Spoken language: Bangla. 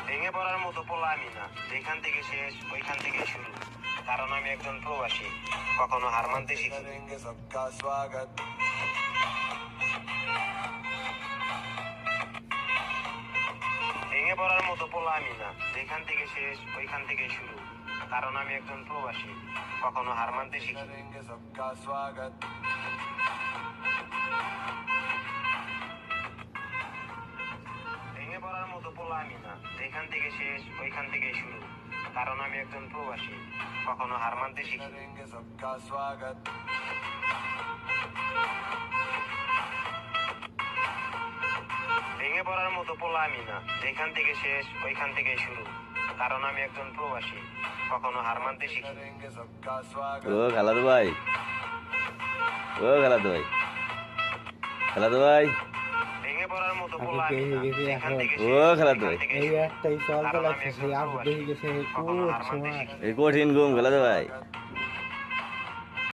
ভেঙে পড়ার মতো পোলা আমি না, যেখান থেকে শেষ ওইখান থেকে শুরু। কারণ আমি একজন প্রবাসী, কখনো হার মানতে শিখিনি। ভেঙে পড়ার মতো পোলা আমি না, যেখান থেকে শেষ ওইখান থেকে শুরু। কারণ আমি একজন প্রবাসী, কখনো হার মানতে শিখিনি। ভেঙে পড়ার মতো পোলা আমি না, যেখান থেকে শেষ ওইখান থেকে শুরু। কারণ আমি একজন প্রবাসী, কখনো হার মানতে শিখিনি। ভেঙে পড়ার মতো পোলা আমি না, যেখান থেকে শেষ ওইখান থেকে শুরু। কারণ আমি একজন প্রবাসী, কখনো হার মানতে শিখিনি। ও খালাদু ভাই, ও খালাদু ভাই, খালাদু ভাই, ভেঙে পড়ার মতো পোলা আমি না, যেখান থেকে ও শেষ খালাদু ওইখান ভাই, থেকে এই শুরু। একটাই চল কারণ আমি লাগছে, একজন আপ প্রবাসী, দেখে গেছে কখনো হার মানতে সময় শিখিনি। এই কঠিন ঘুম খালাদু ভাই।